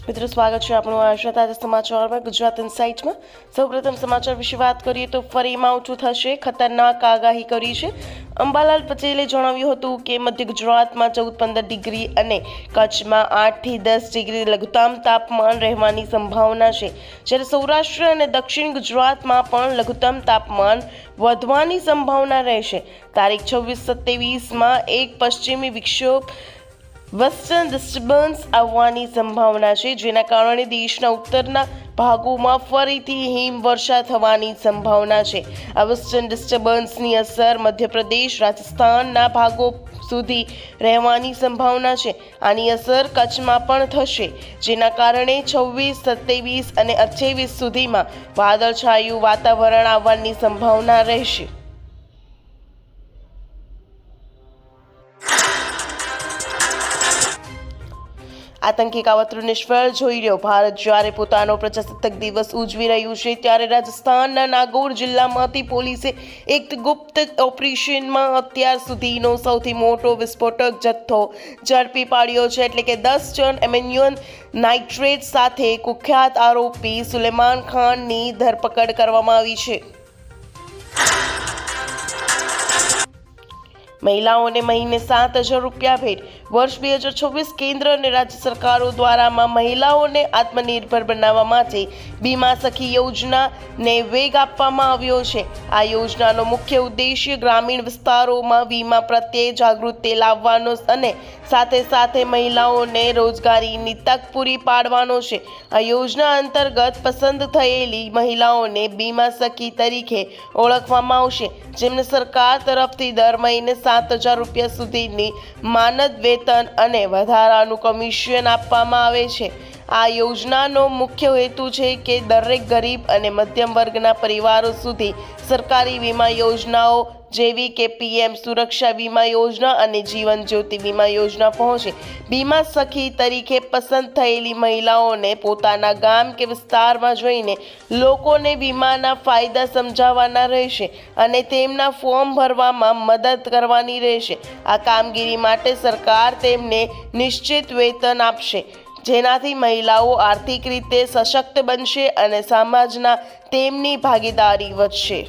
મિત્રો સ્વાગત છે આપણું આશા તાજા સમાચારમાં ગુજરાત ઇનસાઇટમાં। સૌપ્રથમ સમાચાર વિશે વાત કરીએ તો ફરી માવઠું થશે, ખતરનાક આગાહી કરી છે। અંબાલાલ પટેલે જણાવ્યું હતું કે મધ્ય ગુજરાતમાં 14-15 ડિગ્રી અને કચ્છમાં 8થી 10 ડિગ્રી લઘુત્તમ તાપમાન રહેવાની સંભાવના છે, જ્યારે સૌરાષ્ટ્ર અને દક્ષિણ ગુજરાતમાં પણ લઘુત્તમ તાપમાન વધવાની સંભાવના રહેશે। તારીખ 26-27માં એક પશ્ચિમી વિક્ષોભ વેસ્ટર્ન ડિસ્ટર્બન્સ આવવાની સંભાવના છે, જેના કારણે દેશના ઉત્તરના ભાગોમાં ફરીથી હિમવર્ષા થવાની સંભાવના છે। આ વેસ્ટર્ન ડિસ્ટર્બન્સની અસર મધ્યપ્રદેશ, રાજસ્થાનના ભાગો સુધી રહેવાની સંભાવના છે। આની અસર કચ્છમાં પણ થશે, જેના કારણે 26, 27 અને 28 સુધીમાં વાદળછાયું વાતાવરણ આવવાની સંભાવના રહેશે। આતંકી કાવતરું નિષ્ફળ જોઈ રહ્યો ભારત જ્યારે પોતાનો પ્રજાસત્તાક દિવસ ઉજવી રહ્યું છે, ત્યારે રાજસ્થાનના નાગૌર જિલ્લામાંથી પોલીસે એક ગુપ્ત ઓપરેશનમાં અત્યાર સુધીનો સૌથી મોટો વિસ્ફોટક જથ્થો ઝડપી પાડ્યો છે, એટલે કે 10 ટન એમોનિયમ નાઇટ્રેટ સાથે કુખ્યાત આરોપી સુલેમાન ખાનની ધરપકડ કરવામાં આવી છે। મહિલાઓને મહિને 7,000 રૂપિયા ભેટ। વર્ષ 2026 કેન્દ્ર અને રાજ્ય સરકારો દ્વારામાં મહિલાઓને આત્મનિર્ભર બનાવવા માટે બીમા સખી યોજનાને વેગ આપવામાં આવ્યો છે। આ યોજનાનો મુખ્ય ઉદ્દેશ્ય ગ્રામીણ વિસ્તારોમાં વીમા પ્રત્યે જાગૃતિ લાવવાનો અને સાથે સાથે મહિલાઓને રોજગારીની તક પૂરી પાડવાનો છે। આ યોજના અંતર્ગત પસંદ થયેલી મહિલાઓને બીમા સખી તરીકે ઓળખવામાં આવશે, જેમને સરકાર તરફથી દર મહિને 7,000 રૂપિયા સુધીની માનદ વેતન અને વધારાનું કમિશન આપવામાં આવે છે। આ યોજનાનો મુખ્ય હેતુ છે કે દરેક ગરીબ અને મધ્યમ વર્ગના પરિવારો સુધી સરકારી વીમા યોજનાઓ જેવી કે PM સુરક્ષા વીમા યોજના અને જીવન જ્યોતિ વીમા યોજના પહોંચે। બીમા સખી તરીકે પસંદ થયેલી મહિલાઓને પોતાના ગામ કે વિસ્તારમાં જઈને લોકોને વીમાના ફાયદા સમજાવવાના રહેશે અને તેમના ફોર્મ ભરવામાં મદદ કરવાની રહેશે। આ કામગીરી માટે સરકાર તેમને નિશ્ચિત વેતન આપશે, જેનાથી મહિલાઓ આર્થિક રીતે સશક્ત બનશે અને સમાજના તેમની ભાગીદારી વધશે।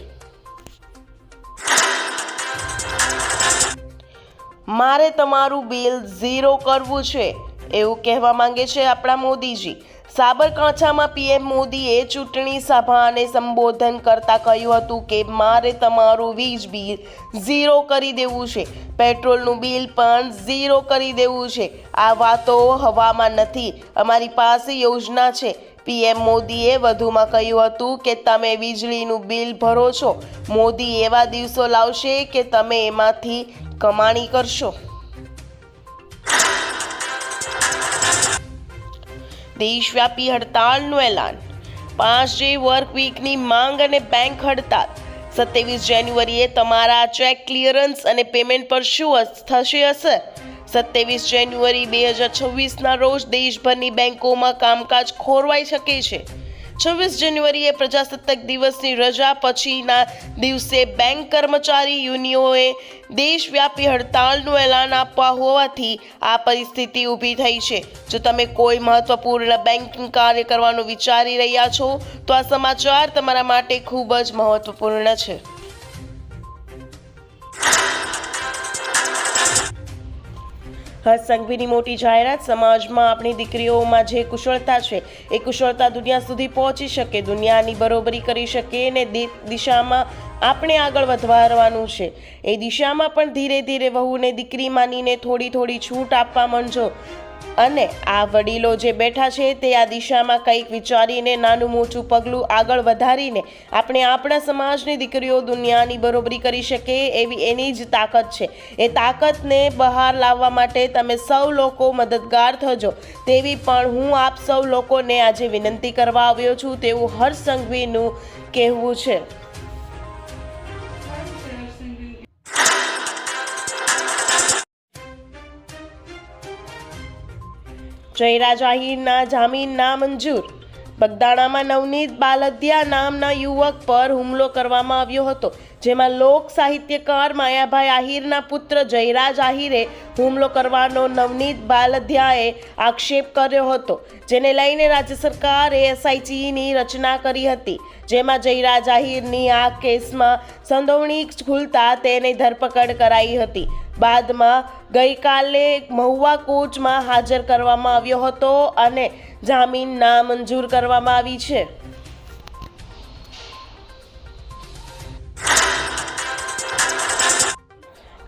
મારે તમારું બિલ ઝીરો કરવું છે, એવું કહેવા માંગે છે આપણા મોદીજી। સાબરકાંઠામાં PM મોદીએ ચૂંટણી સભાને સંબોધન કરતા કહ્યું હતું કે મારે તમારું વીજ બિલ ઝીરો કરી દેવું છે, પેટ્રોલનું બિલ પણ ઝીરો કરી દેવું છે। આ વાતો હવામાં નથી, અમારી પાસે યોજના છે। PM મોદીએ વધુમાં કહ્યું હતું કે તમે વીજળીનું બિલ ભરો છો, મોદી એવા દિવસો લાવશે કે તમે એમાંથી કમાણી કરશો। દેશવ્યાપી હડતાલનું એલાન। 5 ડે વર્ક વીકની માંગ અને બેંક હડતાલ। 27 જાન્યુઆરીએ તમારા ચેક ક્લિયરન્સ અને પેમેન્ટ પર શું થશે અસર? 27 જાન્યુઆરી 2026ના રોજ દેશભરની બેંકોમાં કામકાજ ખોરવાઈ શકે છે। 26 જાન્યુઆરીએ પ્રજાસત્તાક દિવસની રજા પછીના દિવસે બેંક કર્મચારી યુનિયનોએ દેશવ્યાપી હડતાલનું એલાન આપવા હોવાથી આ પરિસ્થિતિ ઊભી થઈ છે। જો તમે કોઈ મહત્વપૂર્ણ બેંકિંગ કાર્ય કરવાનું વિચારી રહ્યા છો તો આ સમાચાર તમારા માટે ખૂબ જ મહત્વપૂર્ણ છે। હર્ષ સંઘવીની મોટી જાહેરાત। સમાજમાં આપણી દીકરીઓમાં જે કુશળતા છે એ કુશળતા દુનિયા સુધી પહોંચી શકે, દુનિયાની બરોબરી કરી શકે અને દિશામાં આપણે આગળ વધારવાનું છે। એ દિશામાં પણ ધીરે ધીરે વહુને દીકરી માનીને થોડી છૂટ આપવા માંડજો અને આ વડીલો જે બેઠા છે તે આ દિશામાં કંઈક વિચારીને નાનું મોટું પગલું આગળ વધારીને આપણે આપણા સમાજની દીકરીઓ દુનિયાની બરોબરી કરી શકે એવી એની જ તાકાત છે। એ તાકાતને બહાર લાવવા માટે તમે સૌ લોકો મદદગાર થજો તેવી પણ હું આપ સૌ લોકોને આજે વિનંતી કરવા આવ્યો છું, તેવું હર્ષ સંઘવીનું કહેવું છે। જયરાજ આહિરના જામીન ના મંજૂર। બગદાણામાં નવનીત બાલદિયા નામના યુવક પર હુમલો કરવામાં આવ્યો હતો, જેમાં લોક સાહિત્યકાર માયાભાઈ આહિરના પુત્ર જયરાજ આહિરે હુમલો કરવાનો નવનીત બાલદિયાએ આક્ષેપ કર્યો હતો, જેને લઈને રાજ્ય સરકારે એસઆઈટીની રચના કરી હતી, જેમાં જયરાજ આહિરની આ કેસમાં સંડોવણી ખુલતા તેની ધરપકડ કરાઈ હતી. બાદમાં ગઈકાલે મહુવા કોર્ટમાં હાજર કરવામાં આવ્યો હતો અને જામીન નામંજૂર કરવામાં આવી છે.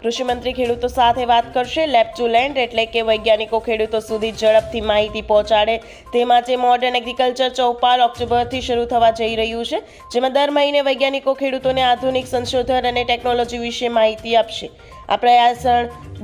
કૃષિમંત્રી ખેડૂતો સાથે વાત કરશે. લેબ ટુ લેન્ડ એટલે કે વૈજ્ઞાનિકો ખેડૂતો સુધી ઝડપથી માહિતી પહોંચાડે તે માટે મોડર્ન એગ્રીકલ્ચર ચૌપાલ ઓક્ટોબરથી શરૂ થવા જઈ રહ્યું છે, જેમાં દર મહિને વૈજ્ઞાનિકો ખેડૂતોને આધુનિક સંશોધન અને ટેકનોલોજી વિશે માહિતી આપશે. આ પ્રયાસ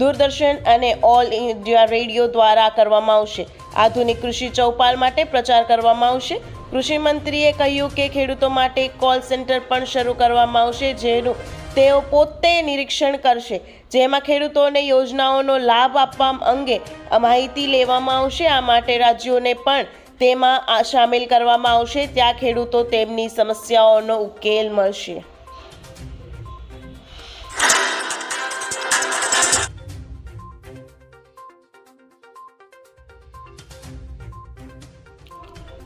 દૂરદર્શન અને ઓલ ઇન્ડિયા રેડિયો દ્વારા કરવામાં આવશે. આધુનિક કૃષિ ચૌપાલ માટે પ્રચાર કરવામાં આવશે. કૃષિમંત્રીએ કહ્યું કે ખેડૂતો માટે કોલ સેન્ટર પણ શરૂ કરવામાં આવશે, જેનું તેઓ પોતે નિરીક્ષણ કરશે, જેમાં ખેડૂતોને યોજનાઓનો લાભ આપવા અંગે માહિતી લેવામાં આવશે. આ માટે રાજ્યોને પણ તેમાં સામેલ કરવામાં આવશે, ત્યાં ખેડૂતો તેમની સમસ્યાઓનો ઉકેલ મળશે.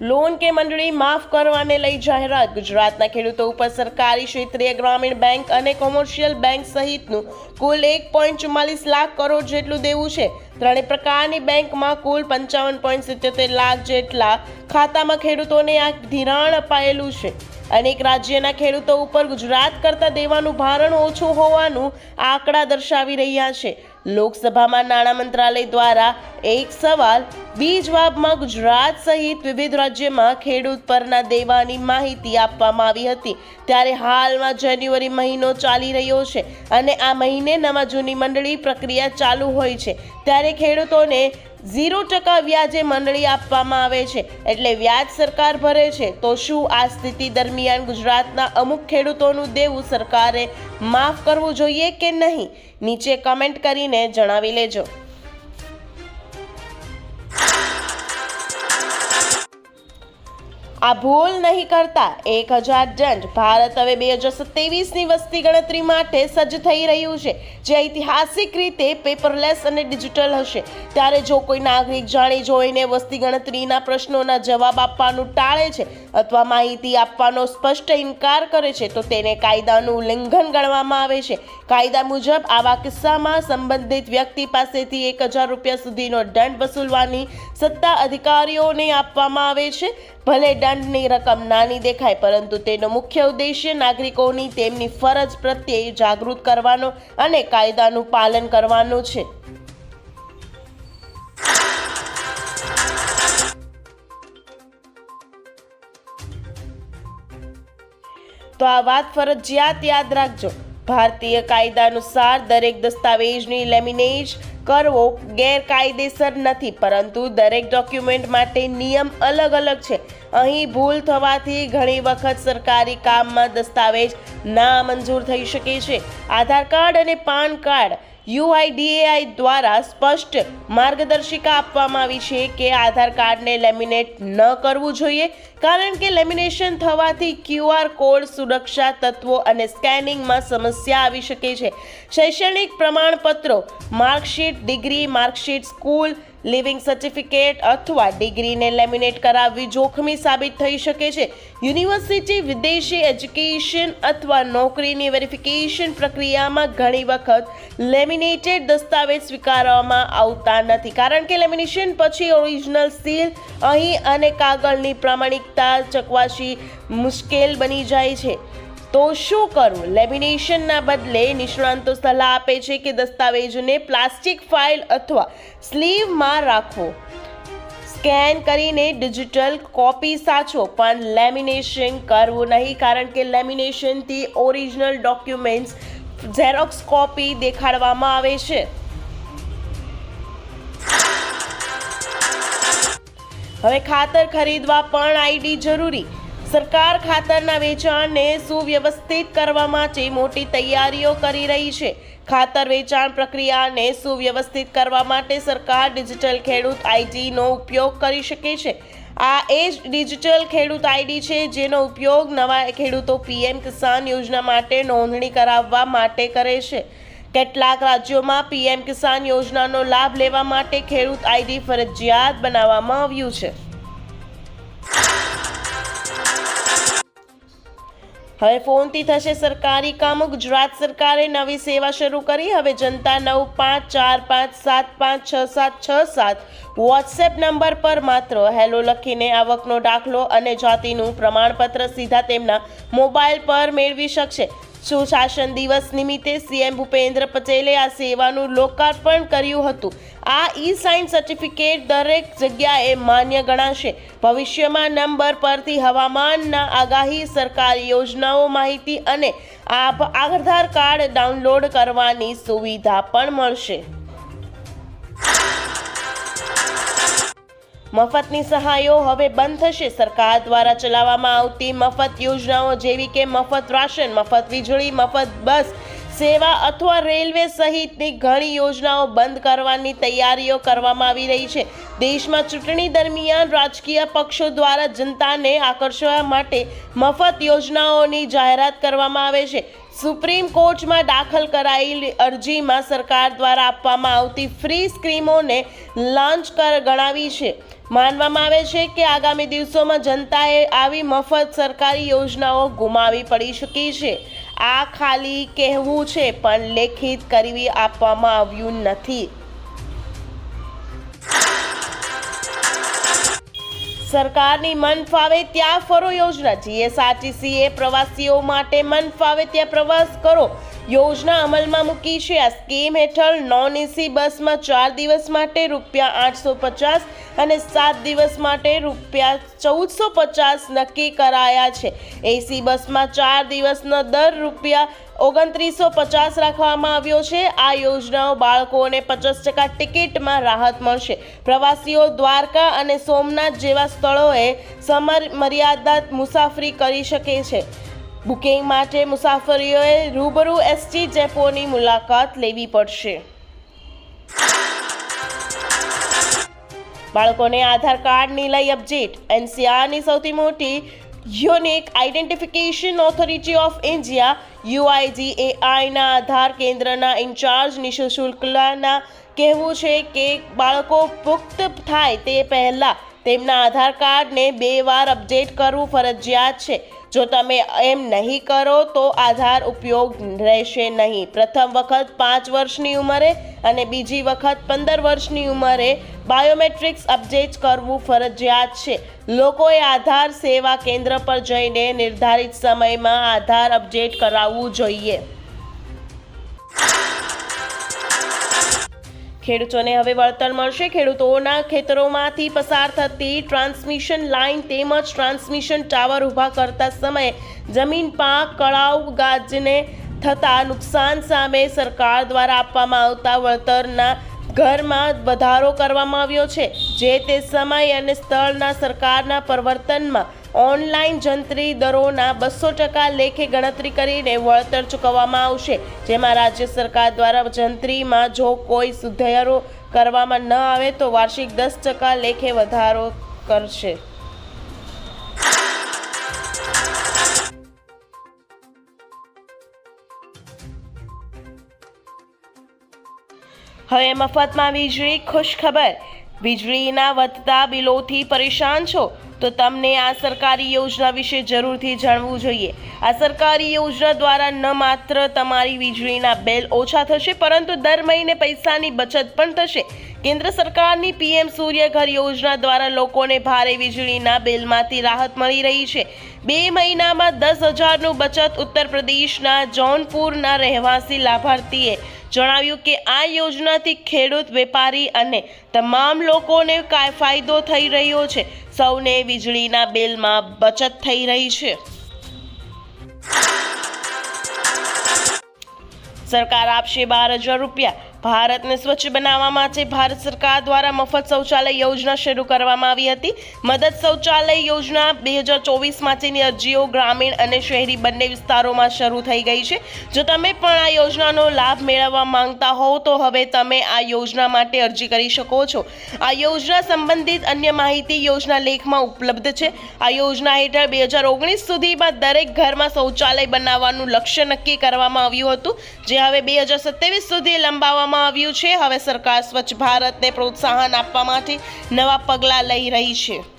લોન કે મંડળી માફ કરવાને લઈ જાહેરાત. ગુજરાતના ખેડૂતો ઉપર સરકારી, ક્ષેત્રીય, ગ્રામીણ બેંક અને કોમર્શિયલ બેંક સહિતનું કુલ 1.44 લાખ કરોડ જેટલું દેવું છે. ત્રણેય પ્રકારની બેંકમાં કુલ 55.77 લાખ જેટલા ખાતામાં ખેડૂતોને આ ધિરાણ અપાયેલું છે. અનેક રાજ્યના ખેડૂતો ઉપર ગુજરાત કરતાં દેવાનું ભારણ ઓછું હોવાનું આંકડા દર્શાવી રહ્યા છે. લોકસભામાં નાણાં મંત્રાલય દ્વારા એક સવાલ બી જવાબમાં ગુજરાત સહિત વિવિધ રાજ્યમાં ખેડૂત પરના દેવાની માહિતી આપવામાં આવી હતી. ત્યારે હાલમાં જાન્યુઆરી મહિનો ચાલી રહ્યો છે અને આ મહિને નવા જૂની મંડળી પ્રક્રિયા ચાલુ હોય છે, ત્યારે ખેડૂતોને 0% વ્યાજે મંડળી આપવામાં આવે છે, એટલે વ્યાજ સરકાર ભરે છે. તો શું આ સ્થિતિ દરમિયાન ગુજરાતના અમુક ખેડૂતોનું દેવું સરકારે માફ કરવું જોઈએ કે નહીં? નીચે કમેન્ટ કરીને જણાવી લેજો. આ ભૂલ નહીં કરતા 1000 દંડ. ભારત હવે 2027ની વસ્તી ગણતરી માટે સજ્જ થઈ રહ્યું છે, જે ઐતિહાસિક રીતે પેપરલેસ અને ડિજિટલ હશે. ત્યારે જો કોઈ નાગરિક જાણી જોઈને વસ્તી ગણતરીના પ્રશ્નોના જવાબ આપવાનું ટાળે છે અથવા માહિતી આપવાનો સ્પષ્ટ ઇનકાર કરે છે, તો તેને કાયદાનું ઉલ્લંઘન ગણવામાં આવે છે. કાયદા મુજબ આવા કિસ્સામાં સંબંધિત વ્યક્તિ પાસેથી 1000 રૂપિયા સુધીનો દંડ વસૂલવાની સત્તા અધિકારીઓને આપવામાં આવે છે. ભલે દંડની રકમ નાની દેખાય, પરંતુ તેનો મુખ્ય ઉદ્દેશ્ય નાગરિકોની તેમની ફરજ પ્રત્યે જાગૃત કરવાનો અને કાયદાનું પાલન કરવાનો છે. તો આ વાત ફરજિયાત યાદ રાખજો. ભારતીય કાયદા અનુસાર દરેક દસ્તાવેજની લેમિનેટ કરવો ગેરકાયદેસર નથી, પરંતુ દરેક ડોક્યુમેન્ટ માટે નિયમ અલગ અલગ છે. અહીં ભૂલ થવાથી ઘણી વખત સરકારી કામમાં દસ્તાવેજ નામંજૂર થઈ શકે છે. આધાર કાર્ડ અને પાન કાર્ડ યુઆઈડીએઆઈ દ્વારા સ્પષ્ટ માર્ગદર્શિકા આપવામાં આવી છે કે આધાર કાર્ડને લેમિનેટ ન કરવું જોઈએ, કારણ કે લેમિનેશન થવાથી ક્યુઆર કોડ, સુરક્ષા તત્વો અને સ્કેનિંગમાં સમસ્યા આવી શકે છે. શૈક્ષણિક પ્રમાણપત્રો, marksheet, degree, marksheet, school leaving certificate અથવા ડિગ્રીને લેમિનેટ કરાવવી જોખમી સાબિત થઈ શકે છે. યુનિવર્સિટી, વિદેશી એજ્યુકેશન અથવા નોકરીની વેરિફિકેશન પ્રક્રિયામાં ઘણી વખત લેમિનેટેડ દસ્તાવેજ સ્વીકારવામાં આવતા નથી, કારણ કે લેમિનેશન પછી ઓરિજિનલ સીલ અહીં અને કાગળની પ્રામાણિકતા ચકાસવી મુશ્કેલ બની જાય છે. તો શું કરવું? લેમિનેશનના બદલે નિષ્ણાતો સલાહ આપે છે કે દસ્તાવેજને પ્લાસ્ટિક ફાઇલ અથવા સ્લીવમાં રાખવો. સ્કેન કરીને ડિજિટલ કોપી સાચવો, પણ લેમિનેશન કરવું નહીં, કારણ કે લેમિનેશનથી ઓરિજિનલ ડોક્યુમેન્ટ્સ ઝેરોક્સ કોપી દેખાડવામાં આવે છે. હવે ખાતર ખરીદવા પણ આઈડી જરૂરી. સરકાર ખાતરના વેચાણને સુવ્યવસ્થિત કરવા માટે મોટી તૈયારીઓ કરી રહી છે. ખાતર વેચાણ પ્રક્રિયાને સુવ્યવસ્થિત કરવા માટે સરકાર ડિજિટલ ખેડૂત આઈડીનો ઉપયોગ કરી શકે છે. આ એ જ ડિજિટલ ખેડૂત આઈડી છે જેનો ઉપયોગ નવા ખેડૂતો પીએમ કિસાન યોજના માટે નોંધણી કરાવવા માટે કરે છે. કેટલાક રાજ્યોમાં પીએમ કિસાન યોજનાનો લાભ લેવા માટે ખેડૂત આઈડી ફરજિયાત બનાવવામાં આવ્યું છે. હવે ફોનથી થશે સરકારી કામો. ગુજરાત સરકારે નવી સેવા શરૂ કરી. હવે જનતા 9545756767 વોટ્સએપ નંબર પર માત્ર હેલો લખીને આવકનો દાખલો અને જાતિનું પ્રમાણપત્ર સીધા તેમના મોબાઈલ પર મેળવી શકશે. સુશાસન દિવસ નિમિત્તે સીએમ ભૂપેન્દ્ર પટેલે આ સેવાનું લોકાર્પણ કર્યું હતું. આ ઈ-સાઇન સર્ટિફિકેટ દરેક જગ્યાએ માન્ય ગણાશે. ભવિષ્યમાં નંબર પરથી હવામાનના આગાહી, સરકારી યોજનાઓ માહિતી અને આધાર કાર્ડ ડાઉનલોડ કરવાની સુવિધા પણ મળશે. મફતની સહાયો હવે બંધ થશે. સરકાર દ્વારા ચલાવવામાં આવતી મફત યોજનાઓ જેવી કે મફત રાશન, મફત વીજળી, મફત બસ સેવા અથવા રેલવે સહિતની ઘણી યોજનાઓ બંધ કરવાની તૈયારીઓ કરવામાં આવી રહી છે. દેશમાં ચૂંટણી દરમિયાન રાજકીય પક્ષો દ્વારા જનતાને આકર્ષવા માટે મફત યોજનાઓની જાહેરાત કરવામાં આવે છે. સુપ્રીમ કોર્ટમાં દાખલ કરાયેલી અરજીમાં સરકાર દ્વારા આપવામાં આવતી ફ્રી સ્કીમોને લાંચ ગણાવી છે. માનવામાં આવે છે કે આગામી દિવસોમાં જનતાએ આવી મફત સરકારી યોજનાઓ ગુમાવી પડી શકે છે. આ ખાલી કહેવું છે પણ લેખિત કરી આપવામાં આવ્યું નથી. સરકારની મન ફાવે ત્યાં ફરો યોજના. જીએસઆરટીસીએ પ્રવાસીઓ માટે મન ફાવે ત્યાં પ્રવાસ કરો યોજના અમલમાં મૂકી છે. આ સ્કીમ હેઠળ નોન એસી બસમાં 4 દિવસ માટે ₹850 અને 7 દિવસ માટે ₹1450 નક્કી કરાયા છે. એસી બસમાં 4 દિવસનો દર ₹2950 રાખવામાં આવ્યો છે. આ યોજનાઓ બાળકોને 50% ટિકિટમાં રાહત મળશે. પ્રવાસીઓ દ્વારકા અને સોમનાથ જેવા સ્થળોએ સમયમર્યાદિત મુસાફરી કરી શકે છે. બુકિંગ માટે મુસાફરીઓએ રૂબરૂ એસટી ડેપોની મુલાકાત લેવી પડશે. બાળકોને આધાર કાર્ડની લઈ અપડેટ. એનસીઆરની સૌથી મોટી unique identification authority of India UIDAIના આધાર કેન્દ્રના ઇન્ચાર્જ નિશુલ્કના કહેવું છે કે બાળકો પુખ્ત થાય તે પહેલાં તેમના આધાર કાર્ડને 2 વાર અપડેટ કરવું ફરજિયાત છે. જો તમે એમ નહીં કરો તો આધાર ઉપયોગ રહેશે નહીં. પ્રથમ વખત 5 વર્ષની ઉંમરે અને બીજી વખત 15 વર્ષની ઉંમરે બાયોમેટ્રિક્સ અપડેટ કરવું ફરજિયાત છે. લોકોએ આધાર સેવા કેન્દ્ર પર જઈને નિર્ધારિત સમયમાં આધાર અપડેટ કરાવવું જોઈએ. ખેડૂતોને હવે વળતર મળશે. ખેડૂતોના ખેતરોમાંથી પસાર થતી ટ્રાન્સમિશન લાઇન તેમજ ટ્રાન્સમિશન ટાવર ઊભા કરતા સમયે જમીન પાક, કળાવ, ગાજને થતા નુકસાન સામે સરકાર દ્વારા આપવામાં આવતા વળતરના ઘરમાં વધારો કરવામાં આવ્યો છે. જે તે સમય અને સ્થળના સરકારના પરિવર્તનમાં ઓનલાઈન જંત્રી દરોના 200% લેખે ગણતરી કરીને વળતર ચૂકવવામાં આવશે. જેમાં રાજ્ય સરકાર દ્વારા જંત્રીમાં જો કોઈ સુધારો કરવામાં ન આવે તો વાર્ષિક 10% લેખે વધારો કરશે. હવે મફતમાં વીજળી. ખુશખબર. વીજળીના વધતા બિલોથી પરેશાન છો તો તમને આ સરકારી યોજના વિશે જરૂરથી જાણવું જોઈએ. આ સરકારી યોજના દ્વારા ન માત્ર તમારી વીજળીના બિલ ઓછા થશે પરંતુ દર મહિને પૈસાની બચત પણ થશે. કેન્દ્ર સરકારની પીએમ સૂર્ય ઘર યોજના દ્વારા લોકોને ભારે વીજળીના બિલમાંથી રાહત મળી રહી છે. 2 મહિનામાં 10,000નું બચત. ઉત્તર પ્રદેશના જૌનપુરના રહેવાસી લાભાર્થીએ જણાવ્યું કે આ યોજનાથી ખેડૂત, વેપારી અને તમામ લોકોને ફાયદો થઈ રહ્યો છે. સૌને વીજળીના બિલમાં બચત થઈ રહી છે. સરકાર આપશે ₹12,000. ભારતને સ્વચ્છ બનાવવા માટે ભારત સરકાર દ્વારા મફત શૌચાલય યોજના શરૂ કરવામાં આવી હતી. મદદ શૌચાલય યોજના 2024 માટેની અરજીઓ ગ્રામીણ અને શહેરી બંને વિસ્તારોમાં શરૂ થઈ ગઈ છે. જો તમે પણ આ યોજનાનો લાભ મેળવવા માંગતા હોવ તો હવે તમે આ યોજના માટે અરજી કરી શકો છો. આ યોજના સંબંધિત અન્ય માહિતી યોજના લેખમાં ઉપલબ્ધ છે. આ યોજના હેઠળ 2019 સુધીમાં દરેક ઘરમાં શૌચાલય બનાવવાનું લક્ષ્ય નક્કી કરવામાં આવ્યું હતું, જે હવે 2027 સુધી લંબાવવામાં આવ્યું છે. હવે સરકાર સ્વચ્છ ભારતને પ્રોત્સાહન આપવા માટે નવા પગલાં લઈ રહી છે.